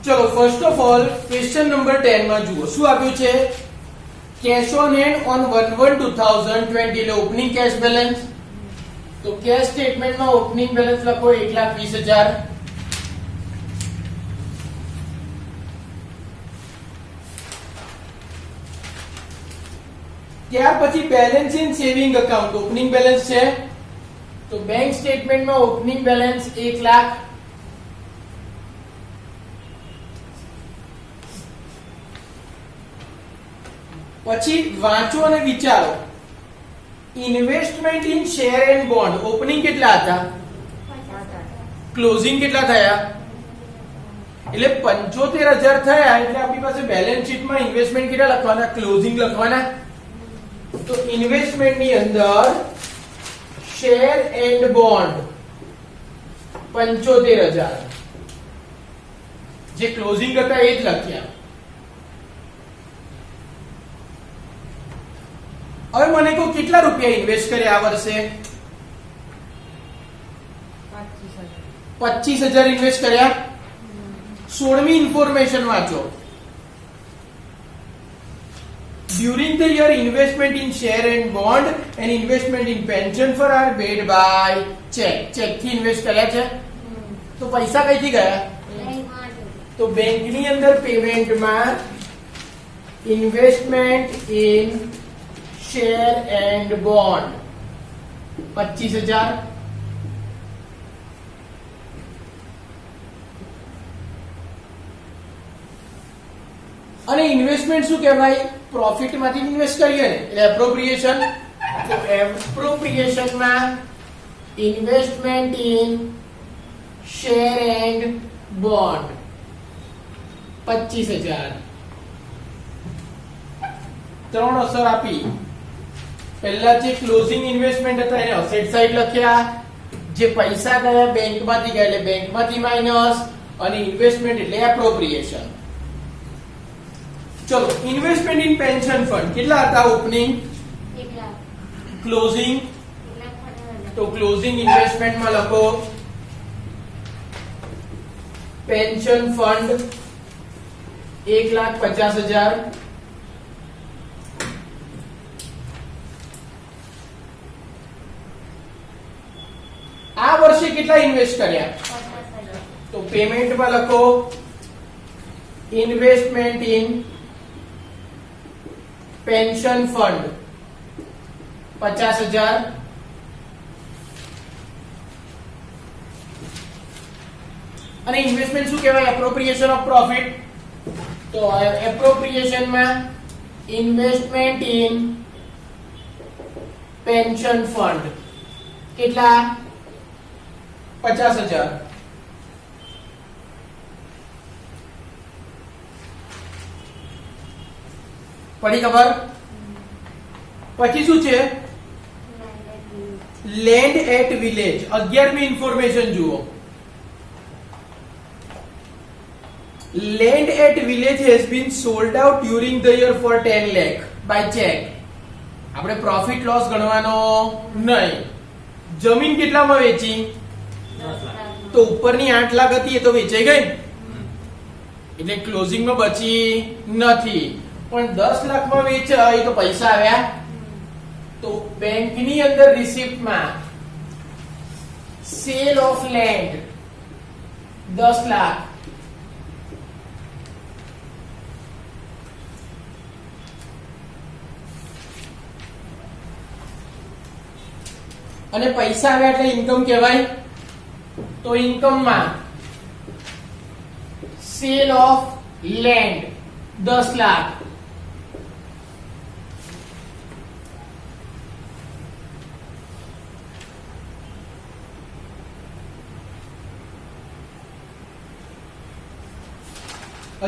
ચલો first of all question number 10 માં જુઓ શું આપ્યું છે કેશ ઓન હેન્ડ ઓન 1/1/2020 એટલે ઓપનિંગ કેશ બેલેન્સ તો કેશ સ્ટેટમેન્ટમાં ઓપનિંગ બેલેન્સ લખો 1,20,000 ત્યાર પછી balance in saving account opening balance છે તો બેંક સ્ટેટમેન્ટમાં ઓપનિંગ બેલેન્સ 1 લાખ પછી વાંચો અને વિચારો investment in share and bond opening કેટલા હતા ક્લોઝિંગ કેટલા થયા એટલે 75000 થયા એટલે આપણી પાસે બેલેન્સ શીટમાં ઇન્વેસ્ટમેન્ટ કેટલા લખવાના ક્લોઝિંગ લખવાના તો ઇન્વેસ્ટમેન્ટ ની અંદર શેર એન્ડ બોન્ડ 75000 જે ક્લોઝિંગ હતા એ જ લખ્યા હવે મને કહો કેટલા રૂપિયા ઇન્વેસ્ટ કર્યા આ વર્ષે 25000 ઇન્વેસ્ટ કર્યા 16મી ઇન્ફોર્મેશન વાંચો During the year, investment in share and bond and investment in pension fund are paid by check. Check થી ઇન્વેસ્ટ કર્યા છે તો પૈસા કઈથી ગયા તો બેંક ની અંદર પેમેન્ટ માં investment in share and bond 25000 અને ઇન્વેસ્ટમેન્ટ શું કહેવાય પ્રોફિટ માંથી ઇન્વેસ્ટ કરીએ ને એટલે એપ્રોપ્રિએશન તો એપ્રોપ્રિએશન માં investment in share and bond 25000 ત્રણ અસર આપી પહેલા જે ક્લોઝિંગ ઇન્વેસ્ટમેન્ટ હતા એને અસેટ સાઈડ લખ્યા જે પૈસા ગયા બેંકમાંથી ગયા એટલે બેંકમાંથી માઈનસ અને ઇન્વેસ્ટમેન્ટ એટલે એપ્રોપ્રિએશન ચલો ઇન્વેસ્ટમેન્ટ ઇન પેન્શન ફંડ કેટલા હતા ઓપનિંગ 1 લાખ ક્લોઝિંગ તો ક્લોઝિંગ ઇન્વેસ્ટમેન્ટ માં લખો પેન્શન ફંડ 1,50,000 આ વર્ષે કેટલા ઇન્વેસ્ટ કર્યા 50,000 તો પેમેન્ટ માં લખો ઇન્વેસ્ટમેન્ટ ઇન પેન્શન ફંડ 50,000 અને ઇન્વેસ્ટમેન્ટ શું કહેવાય એપ્રોપ્રિએશન ઓફ પ્રોફિટ તો એપ્રોપ્રિએશન માં ઇન્વેસ્ટમેન્ટ ઇન પેન્શન ફંડ કેટલા 50,000 પડી ખબર પછી શું છે લેન્ડ એટ વિલેજ 11મી ઇન્ફોર્મેશન જુઓ land at village has been sold out during the year for 10 lakh by check આપણે પ્રોફિટ લોસ ગણવાનો નહીં જમીન કેટલામાં વેચી તો ઉપરની 8 લાખ હતી એ તો વેચાઈ ગઈ એટલે ક્લોઝિંગ માં બચી નથી પણ 10 લાખમાં વેચાઈ તો પૈસા આવ્યા તો બેંક ની અંદર રિસિપ્ટ માં સેલ ઓફ લેન્ડ 10 લાખ અને પૈસા આવ્યા એટલે ઇન્કમ કહેવાય તો ઇન્કમ માં સેલ ઓફ લેન્ડ 10 લાખ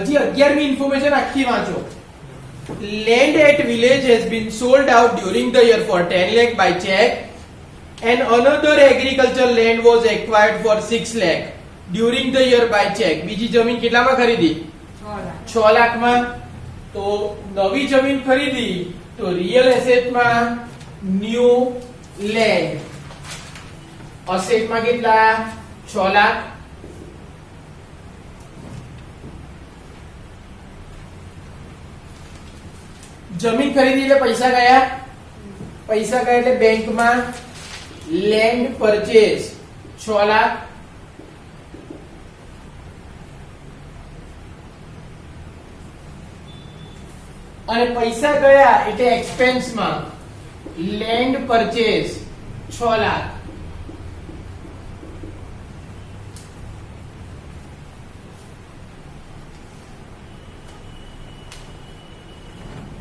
હજી 11મી ઇન્ફોર્મેશન આખી વાંચો land at village has been sold out during the year for 10 lakh by check and another agricultural land was acquired for 6 lakh during the year by check બીજી જમીન કેટલામાં ખરીદી 6 લાખમાં તો નવી જમીન ખરીદી તો રિયલ એસેટ માં ન્યુ લેન્ડ અસેટ માં કેટલા 6 લાખ જમીન ખરીદી એટલે પૈસા ગયા, પૈસા ગયા એટલે બેંકમાં લેન્ડ પરચેસ 6 લાખ, અને પૈસા ગયા એટલે એક્સપેન્સમાં લેન્ડ પરચેસ 6 લાખ.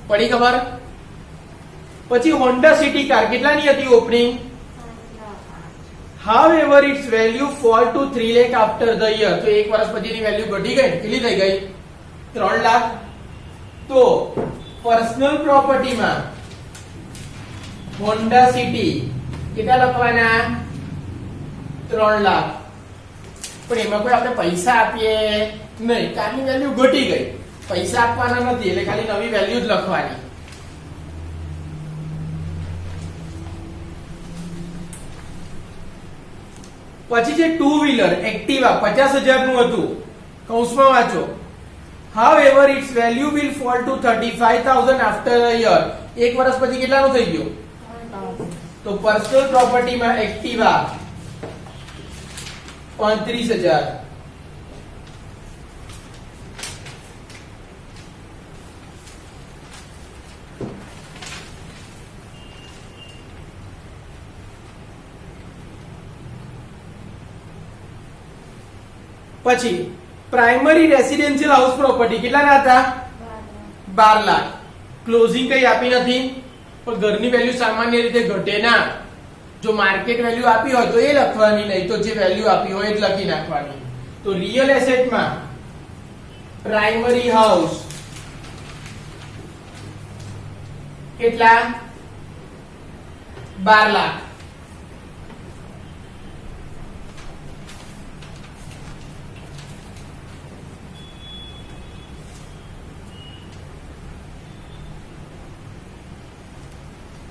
પડી ખબર? પછી હોન્ડા સિટી કાર કેટલાની હતી opening? However, its value fall to 3 lakh after the year. તો એક વર્ષ પછીની વેલ્યુ ઘટી ગઈ, કેટલી થઈ ગઈ? 3 લાખ. તો પર્સનલ પ્રોપર્ટીમાં હોન્ડા સિટી કેટલા લખવાના? 3 લાખ. પણ એમાં કોઈ આપણે પૈસા આપીએ નહીં, કારની વેલ્યુ ઘટી ગઈ, પૈસા આપવાના નથી એટલે ખાલી નવી વેલ્યુ જ લખવાની. પછી છે ટુ વ્હીલર એક્ટિવા 50,000 નું હતું, કૌંસમાં વાંચો. However, its value will fall to 35,000 after a year. એક વર્ષ પછી કેટલાનું થઈ ગયું? તો પર્સનલ પ્રોપર્ટીમાં એક્ટિવા 35,000. પછી પ્રાઇમરી રેસિડેન્શિયલ હાઉસ પ્રોપર્ટી કેટલાના હતા? 12 લાખ. ક્લોઝિંગ કઈ આપી નથી, પણ ઘરની વેલ્યુ સામાન્ય રીતે ઘટે ના. જો માર્કેટ વેલ્યુ આપી હોય તો એ લખવાની, નહીં તો જે વેલ્યુ આપી હોય એ જ લખી નાખવાની. તો રિયલ એસેટમાં પ્રાઇમરી હાઉસ કેટલા? 12 લાખ.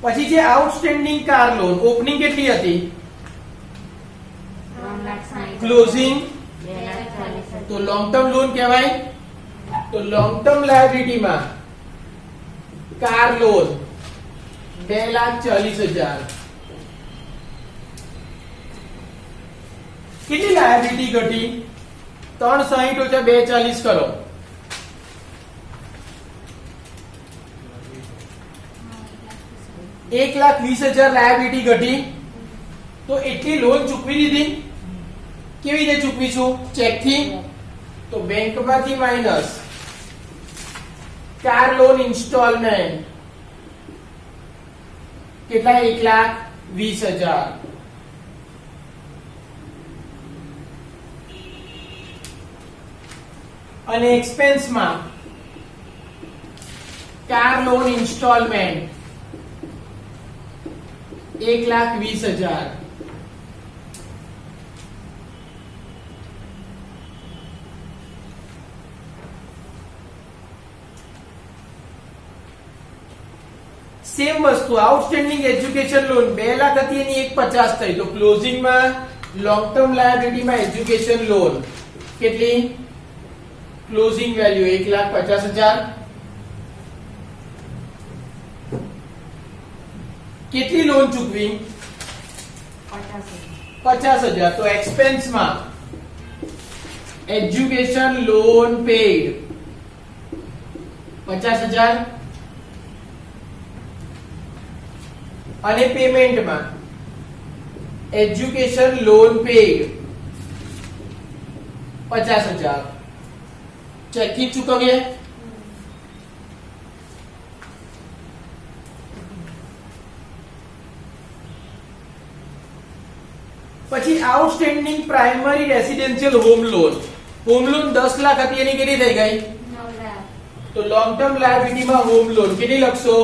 પછી જે આઉટસ્ટેન્ડિંગ કાર લોન ઓપનિંગ કેટલી હતી? ક્લોઝિંગ તો લોંગ ટર્મ લોન કહેવાય. તો લોંગ ટર્મ લાયબિલિટીમાં કાર લોન 2,40,000. કેટલી લાયબિલિટી ઘટી? 360 ઓછા 240 કરો. 1,20,000 લાયબિલિટી ઘટી. તો એટલી લોન ચૂકવી દીધી. કેવી રીતે ચૂકવીશું? ચેકથી. તો બેંકમાંથી માઈનસ કાર લોન ઇન્સ્ટોલમેન્ટ કેટલા? 1,20,000. અને એક્સપેન્સમાં કાર લોન ઇન્સ્ટોલમેન્ટ 1,20,000. સેમ વસ્તુ આઉટસ્ટેન્ડિંગ એજ્યુકેશન લોન 2 લાખ હતી, એની 1,50,000 થઈ. તો ક્લોઝિંગમાં લોંગ ટર્મ લાયબિલિટીમાં એજ્યુકેશન લોન કેટલી? Closing value 1,50,000. કેટલી લોન ચૂકવી? 50,000. તો એક્સપેન્સમાં એજ્યુકેશન લોન પેડ 50,000 અને પેમેન્ટમાં એજ્યુકેશન લોન પેડ 50,000. ચેકથી ચૂકવીએ. પછી outstanding primary residential home loan 10 lakh હતી, એની કેટલી થઈ ગઈ? 9 લાખ. તો લોંગ ટર્મ લાયબિલિટીમાં હોમ લોન કેટલી લખશો?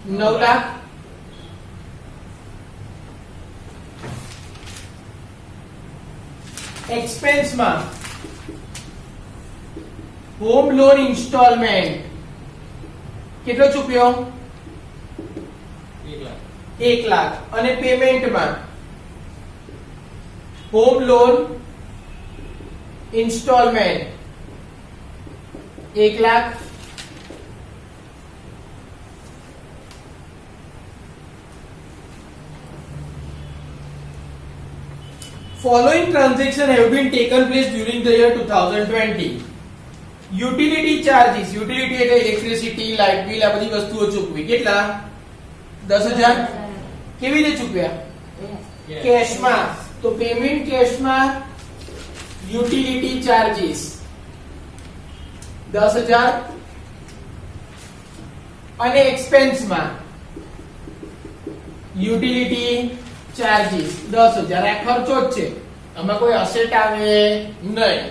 9 લાખ. એક્સપેન્સમાં હોમ લોન ઇન્સ્ટોલમેન્ટ કેટલો ચૂક્યો? 1 લાખ. અને પેમેન્ટમાં home loan instalment 1 lakh. following transaction have been taken place during the year 2020. Utility charges, utility એટલે ઇલેક્ટ્રિસિટી, લાઇટ બિલ, આ બધી વસ્તુઓ ચૂકવી. કેટલા? 10,000. કેવી રીતે ચૂકવ્યા? કેશમાં. તો પેમેન્ટ કેશમાં યુટિલિટી ચાર્જીસ 10,000 અને એક્સપેન્સમાં યુટિલિટી ચાર્જીસ 10,000. આ ખર્ચો જ છે, આમાં કોઈ અસેટ આવે નહીં.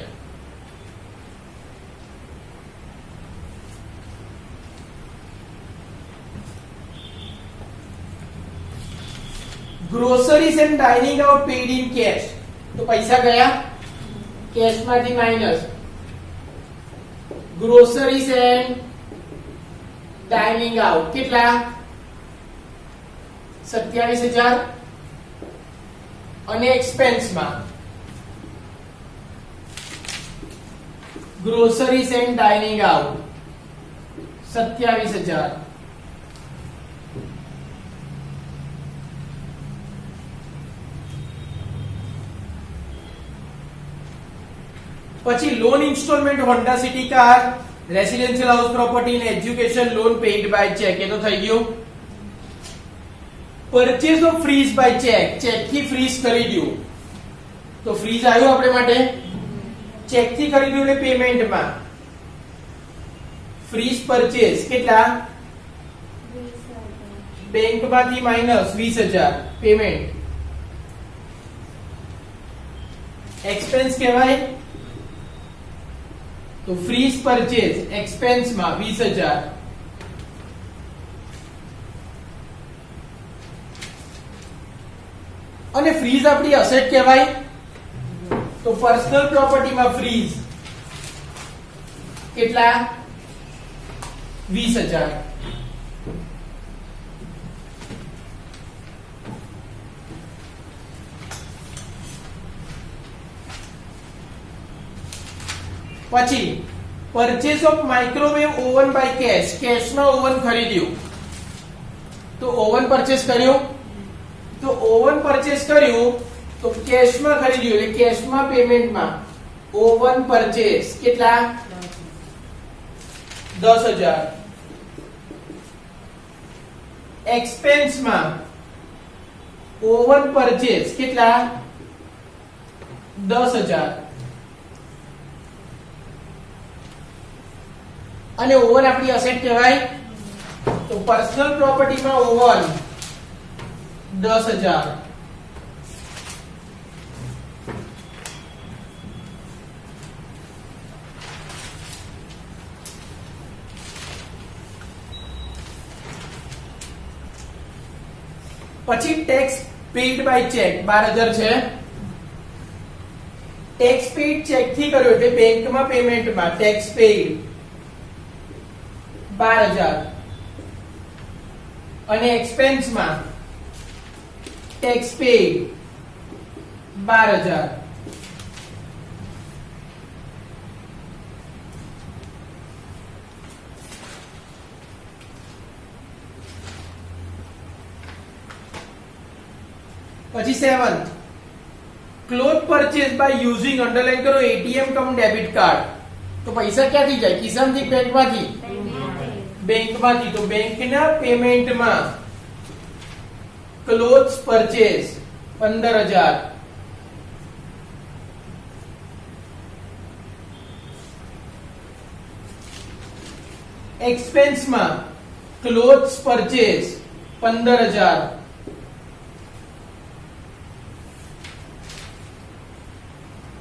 Groceries and dining out paid in cash. તો પૈસા ગયા કેશમાંથી minus. Groceries and dining out કેટલા? 27,000 અને એક્સપેન્સમાં ગ્રોસરીઝ એન્ડ ડાઇનિંગ આઉટ 27,000. પછી loan instalment Honda City car, residential house property અને education loan paid by cheque. એ તો થઈ ગયું. Purchase of fridge by cheque, cheque થી ફ્રીઝ ખરીદ્યું. તો ફ્રીઝ આવ્યું આપણે માટે, ચેક થી ખરીદ્યું એટલે પેમેન્ટમાં ફ્રીઝ પરચેઝ કેટલા? બેંકમાંથી માઈનસ 20,000 પેમેન્ટ. એક્સપેન્સ કહેવાય. તો ફ્રીઝ પરચેઝ એક્સપેન્સમાં 20,000. અને ફ્રીઝ આપણી અસેટ કહેવાય. તો પર્સનલ પ્રોપર્ટીમાં ફ્રીઝ કેટલા? 20,000. પછી purchase of microwave oven by cash, કેશમાં ઓવન ખરીદ્યું. તો ઓવન પરચેસ કર્યું. તો ઓવન પરચેસ કર્યું તો કેશમાં ખરીદ્યું એટલે કેશમાં પેમેન્ટમાં ઓવન પરચેસ કેટલા? 10,000. એક્સપેન્સમાં ઓવન પરચેસ કેટલા? 10,000. અને ઓવન આપણી અસેટ કહેવાય. તો પર્સનલ પ્રોપર્ટીમાં ઓવન 10,000. પછી ટેક્સ પેઇડ બાય ચેક 12,000 છે. ટેક્સ પેઇડ ચેક થી કર્યો એટલે બેંકમાં પેમેન્ટમાં ટેક્સ પેઇડ 12,000 અને એક્સપેન્સમાં ટેક્સ પેઇડ 12,000. પછી 7 cloth purchase by using, underline કરો, એટીએમ કમ ડેબિટ કાર્ડ. તો પૈસા ક્યાંથી જાય? કિસાનથી, બેંકમાંથી? બેંકમાંથી. તો બેંકના પેમેન્ટમાં ક્લોથ્સ પરચેસ 15,000. એક્સપેન્સમાં ક્લોથ્સ પરચેસ 15,000.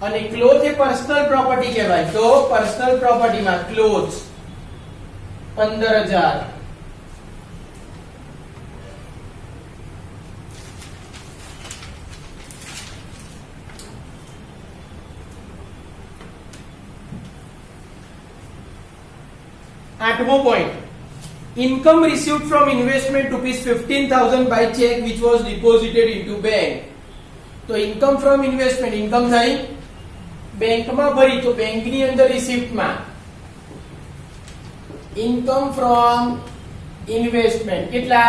અને ક્લોથ એ પર્સનલ પ્રોપર્ટી કહેવાય. તો પર્સનલ પ્રોપર્ટીમાં ક્લોથ્સ 15,000. આઠમો point, income received from investment ₹15,000 by check which was deposited into bank. તો income from investment, income થઈ બેંકમાં ભરી તો બેંકની અંદર રિસીપ્ટમાં income from investment કેટલા?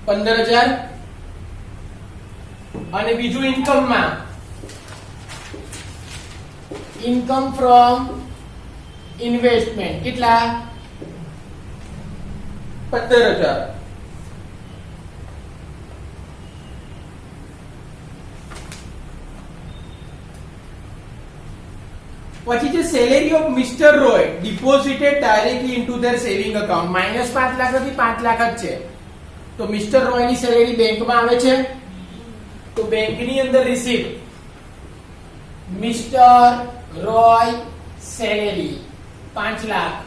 15,000. અને બીજું ઇન્કમમાં ઇન્કમ ફ્રોમ ઇન્વેસ્ટમેન્ટ કેટલા 15,000. પછી છે salary of mister Roy ડિપોઝિટેડ directly into there saving account -5 lakh હતી 5 લાખ જ છે. તો મિસ્ટર રોય ની સેલેરી બેંકમાં આવે છે તો બેંકની અંદર receipt mister Roy salary 5 lakh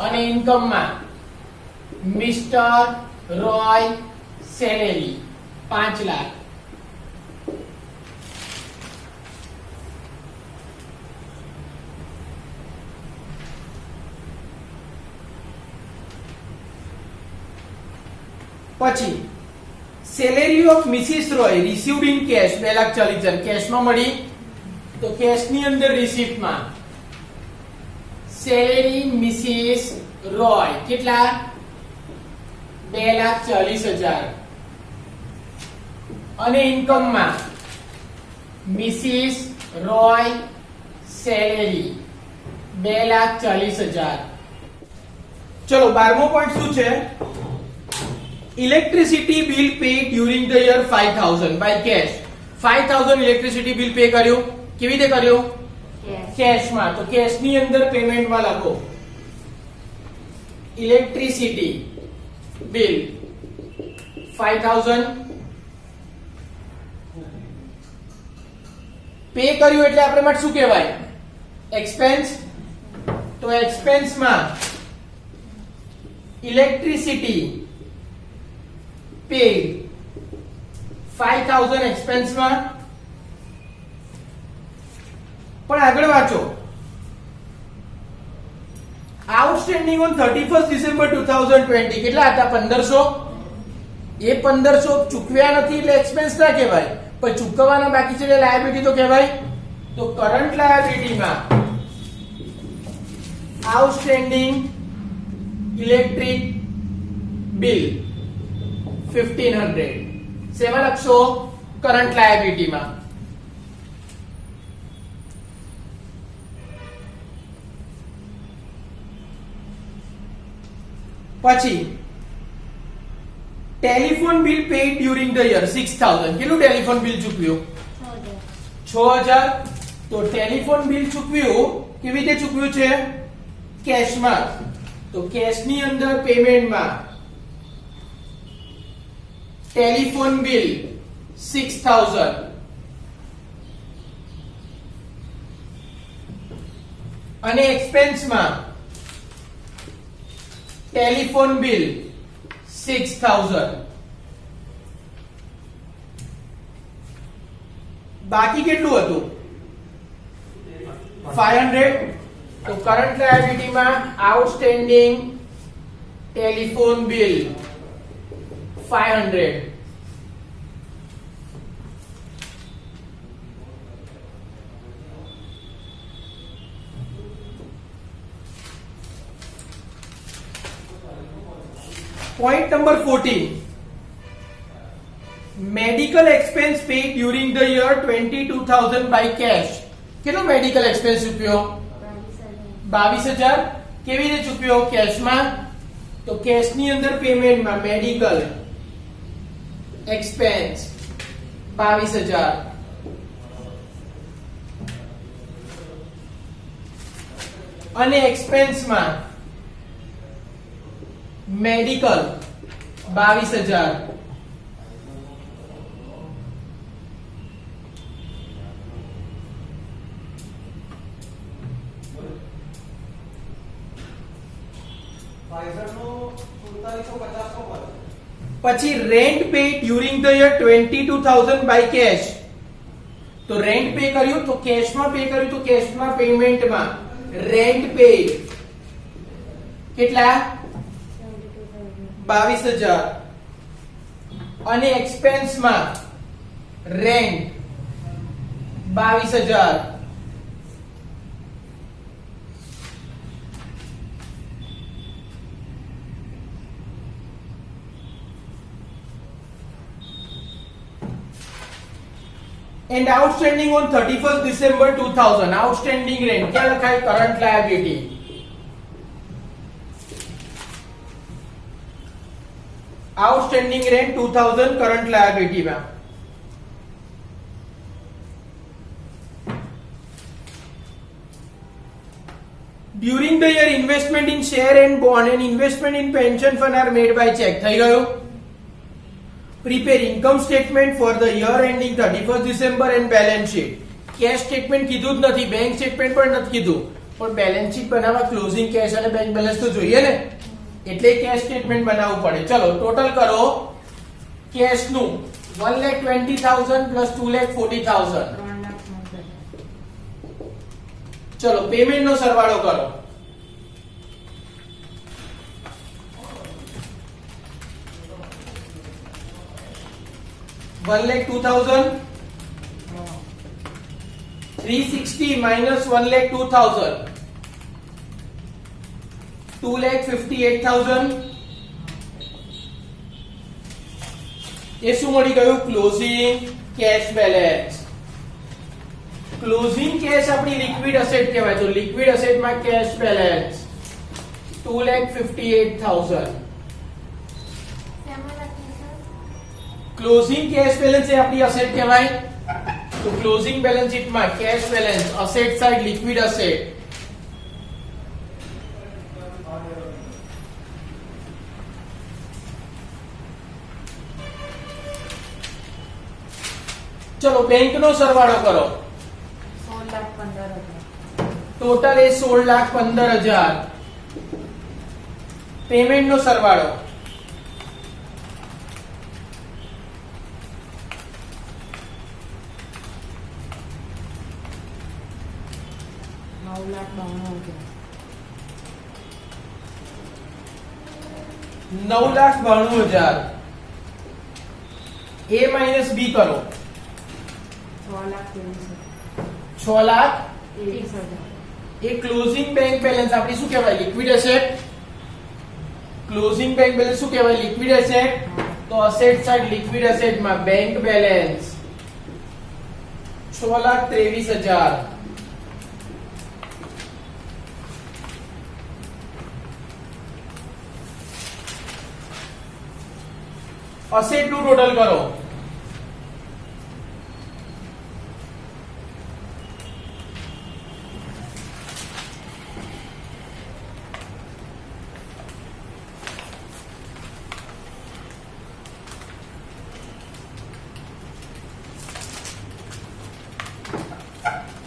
અને ઇન્કમમાં મિસ્ટર રોય સેલેરી 5 લાખ. પછી salary of Mrs Roy received in cash 2,40,000 કેશમાં મળી તો કેશની અંદર રિસીપ્ટમાં સેલેરી મિસિસ રોય કેટલા 2,40,000 અને ઇન્કમમાં મિસિસ રોય સેલેરી 2,40,000. ચલો 12મો પોઈન્ટ શું છે electricity bill pay during the year 5,000 by cash. 5,000 electricity bill pay કર્યું કેવી રીતે કર્યું કેશમાં તો કેશની અંદર પેમેન્ટમાં લખો ઇલેક્ટ્રિસિટી બિલ 5,000 પે કર્યું એટલે આપણે માટે શું કહેવાય એક્સપેન્સ. તો એક્સપેન્સમાં ઇલેક્ટ્રિસિટી paid 5,000 એક્સપેન્સમાં પણ આગળ વાંચો આઉટસ્ટેન્ડિંગ ઓન 31st December 2020 કેટલા હતા 1,500 એ 1,500 ચૂકવ્યા નથી એટલે એક્સપેન્સ ના કહેવાય પણ ચૂકવવાના બાકી છે એટલે લાયબિલિટી તો કહેવાય. તો કરન્ટ લાયબિલિટીમાં આઉટસ્ટેન્ડિંગ ઇલેક્ટ્રિક બિલ 1,500 સેવા લખશો કરન્ટ લાયબિલિટીમાં. પછી telephone bill paid during the year 6,000 કેટલું ટેલિફોન બિલ ચૂકવ્યું 6,000. તો ટેલિફોન બિલ ચૂકવ્યું કેવી રીતે ચૂકવ્યું છે કેશમાં તો કેશની અંદર પેમેન્ટમાં ટેલિફોન બિલ 6,000 અને એક્સપેન્સમાં ટેલિફોન બિલ 6,000. બાકી કેટલું હતું 500. તો કરન્ટ લાયબિલિટીમાં outstanding telephone bill 500 Point number 14. Medical expense paid during the year 22,000 by cash. કેટલો મેડિકલ એક્સપેન્સ ચૂક્યો 22,000. કેવી રીતે ચૂક્યો કેશમાં તો કેશની અંદર પેમેન્ટમાં મેડિકલ એક્સપેન્સ 22,000 અને એક્સપેન્સમાં મેડિકલ 22,000. પછી rent pay during the year 22,000 by cash. તો રેન્ટ પે કર્યું તો કેશમાં પે કર્યું તો કેશમાં પેમેન્ટમાં રેન્ટ પે કેટલા 22,000 અને એક્સપેન્સમાં rent 22,000. and outstanding on 31st December 2000. Outstanding rent क्या लखा है? Current liability. Outstanding rent 2000 current liability में. During the year, investment in share and bond and investment in pension fund are made by check. થઈ ગયું. Prepare income statement for the year ending 31st December and balance sheet. Cash statement કીધું જ નથી, bank statement પણ નથી કીધું, પણ balance sheet બનાવવા closing cash અને bank balance તો જોઈએ ને, એટલે cash statement બનાવવું પડે. ચલો ટોટલ કરો cash નું 1,20,000 plus 2,40,000. ચલો પેમેન્ટ નો સરવાળો કરો. One lakh 2,000, 360 minus 1,02,000, 2,58,000. એ શું મળી ગયું? Closing cash balance. Closing cash આપણી લિક્વિડ એસેટ કહેવાય, તો લિક્વિડ એસેટમાં cash balance 2,58,000. Closing cash balance એ આપણી એસેટ કહેવાય, તો ક્લોઝિંગ બેલેન્સ શીટમાં cash balance asset side liquid asset. ચલો બેંક નો સરવાળો કરો. ટોટલ એ 16,15,000. પેમેન્ટ નો સરવાળો. ₹9,92,000. A minus B કરો. 6,23,000. એ ક્લોઝિંગ બેંક બેલેન્સ આપણી શું કહેવાય? Liquid asset. Closing bank balance શું કહેવાય? Liquid asset. તો એસેટ સાઈડ લિક્વિડ એસેટમાં બેંક બેલેન્સ 6,23,000. એસેટ નું ટોટલ કરો.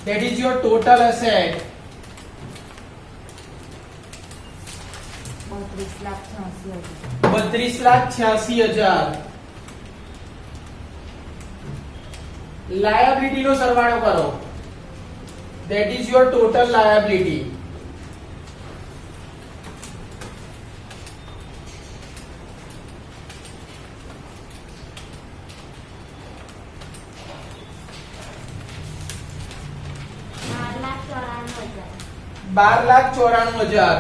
That is your total asset. 32,86,000. Liability નો સરવાળો કરો. That is your total liability. ₹12,94,000.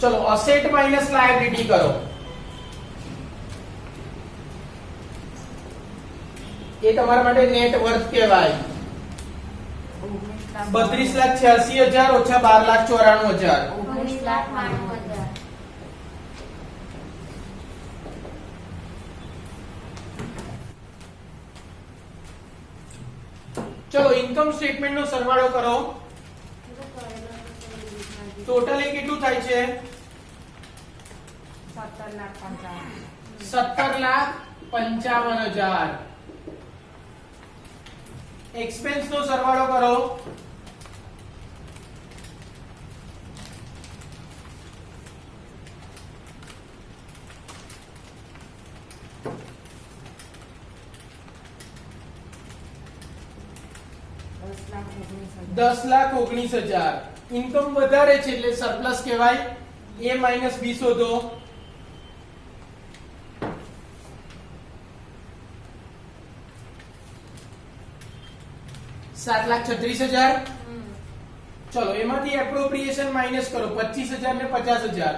चलो असेट माइनस लायबिलिटी करो. ये તમારા માટે નેટ વર્થ કહેવાય. 32,86,000 ઓછા 12,94,000. 19,92,000. चलो इनकम स्टेटमेंट નો સરવાળો કરો. ટોટલ એ કેટલું થાય છે? 17,55,000. એક્સપેન્સ નો સરવાળો કરો. ₹10,19,000. ઇન્કમ વધારે છે એટલે સરપ્લસ કહેવાય. A માઈનસ B શોધો. ₹7,36,000. ચલો એમાંથી એપ્રોપ્રિએશન માઇનસ કરો 25,000 ને 50,000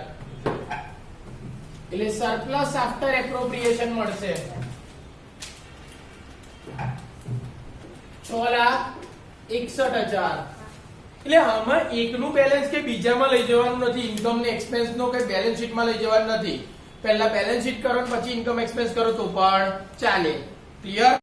એટલે સરપ્લસ આફ્ટર એપ્રોપ્રિએશન મળશે 6,61,000 એટલે આમાં એકનું બેલેન્સ કે બીજામાં લઈ જવાનું નથી, ઇન્કમ ને એક્સપેન્સ નો કે બેલેન્સ શીટ માં લઈ જવાનું નથી. પહેલા બેલેન્સ શીટ કરો ને પછી ઇન્કમ એક્સપેન્સ કરો તો પણ ચાલે. ક્લિયર?